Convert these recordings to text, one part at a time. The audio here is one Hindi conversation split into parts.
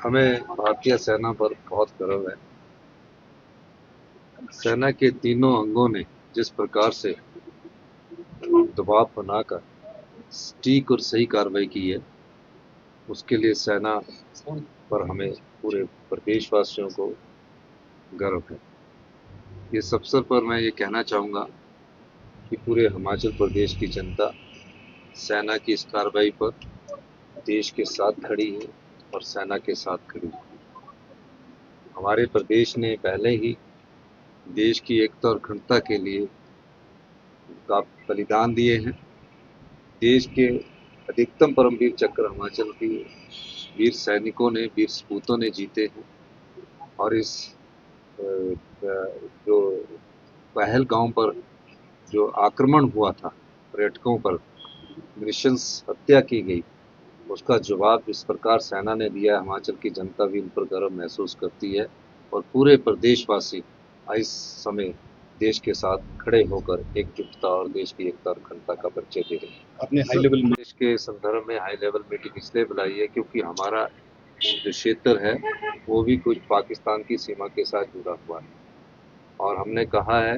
हमें भारतीय सेना पर बहुत गर्व है। सेना के तीनों अंगों ने जिस प्रकार से दबाव बनाकर सटीक और सही कार्रवाई की है, उसके लिए सेना पर हमें पूरे प्रदेशवासियों को गर्व है। इस अवसर पर मैं ये कहना चाहूँगा कि पूरे हिमाचल प्रदेश की जनता सेना की इस कार्रवाई पर देश के साथ खड़ी है और सेना के साथ खड़ी है। हमारे प्रदेश ने पहले ही देश की एकता और अखंडता के लिए का बलिदान दिए हैं। देश के अधिकतम परमवीर चक्र हिमाचल की वीर सैनिकों ने, वीर सपूतों ने जीते हैं। और इस जो पहलगाम पर जो आक्रमण हुआ था, पर्यटकों पर नृशंस हत्या की गई, उसका जवाब जिस प्रकार सेना ने दिया, हिमाचल की जनता भी इन पर गर्व महसूस करती है और पूरे प्रदेशवासी इस समय देश के साथ खड़े होकर एकजुटता और देश की एकता और अखंडता का परिचय दे रहे हैं। अपने हाई लेवल देश के संदर्भ में हाई लेवल मीटिंग इसलिए बुलाई है क्योंकि हमारा जो क्षेत्र है वो भी कुछ पाकिस्तान की सीमा के साथ जुड़ा हुआ है और हमने कहा है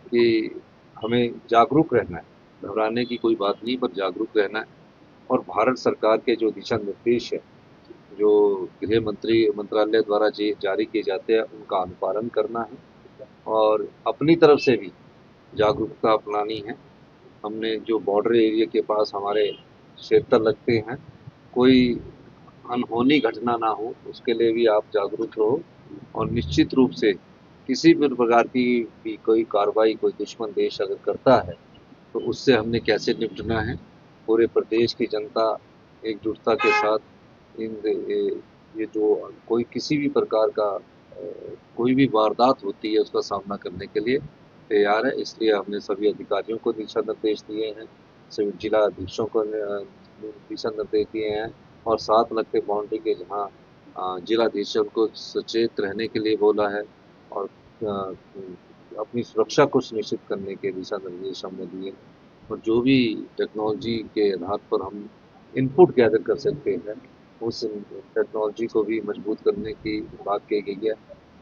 कि हमें जागरूक रहना है, घबराने की कोई बात नहीं, पर जागरूक रहना है। और भारत सरकार के जो दिशा निर्देश है, जो गृह मंत्रालय द्वारा जारी किए जाते हैं, उनका अनुपालन करना है और अपनी तरफ से भी जागरूकता अपनानी है। हमने जो बॉर्डर एरिया के पास हमारे क्षेत्र लगते हैं, कोई अनहोनी घटना ना हो, उसके लिए भी आप जागरूक रहो। और निश्चित रूप से किसी भी प्रकार की भी कोई कार्रवाई कोई दुश्मन देश अगर करता है, तो उससे हमने कैसे निपटना है, पूरे प्रदेश की जनता एकजुटता के साथ ये जो कोई किसी भी प्रकार का कोई भी वारदात होती है, उसका सामना करने के लिए तैयार है। इसलिए हमने सभी अधिकारियों को दिशा निर्देश दिए हैं, सभी जिला अधीक्षों को दिशा निर्देश दिए हैं और साथ लगते बाउंड्री के जहाँ जिलाधीशों को सचेत रहने के लिए बोला है और अपनी सुरक्षा को सुनिश्चित करने के दिशा निर्देश हमने दिए। और जो भी टेक्नोलॉजी के आधार पर हम इनपुट गैदर कर सकते हैं, उस टेक्नोलॉजी को भी मजबूत करने की बात कही गई है।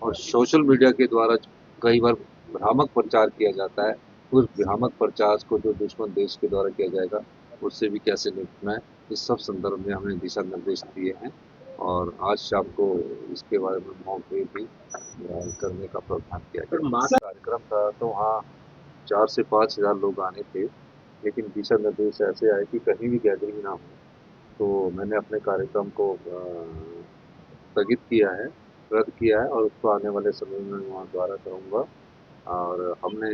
और सोशल मीडिया के द्वारा कई बार भ्रामक प्रचार किया जाता है, उस भ्रामक प्रचार को जो दुश्मन देश के द्वारा किया जाएगा, उससे भी कैसे निपटना है, इस सब संदर्भ में हमने दिशा निर्देश दिए हैं। और आज शाम को इसके बारे में मॉक ड्रिल भी करने का प्रावधान किया गया। कार्यक्रम था तो वहाँ 4 से 5,000 लोग आने थे, लेकिन दिशा निर्देश ऐसे आए कि कहीं भी गैदरिंग ना हो, तो मैंने अपने कार्यक्रम को स्थगित किया है, रद्द किया है और उसको आने वाले समय में वहाँ दोबारा करूँगा। और हमने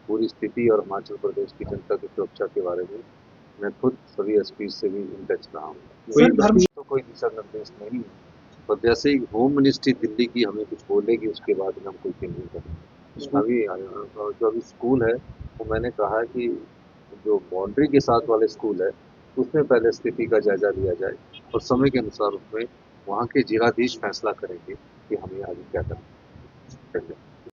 पूरी स्थिति और हिमाचल प्रदेश की जनता की सुरक्षा के बारे में मैं खुद सभी एसपी से भी इन टच रहा हूँ। तो कोई दिशा निर्देश नहीं है, पर जैसे ही होम मिनिस्ट्री दिल्ली की हमें कुछ बोलेगी, उसके बाद हम कोई चेंजिंग करेंगे। जो अभी स्कूल है, वो मैंने कहा है कि जो बाउंड्री के साथ वाले स्कूल है, उसमें पहले स्थिति का जायजा लिया जाए और समय के अनुसार उसमें वहाँ के जिलाधीश फैसला करेंगे कि हमें आगे क्या करना है।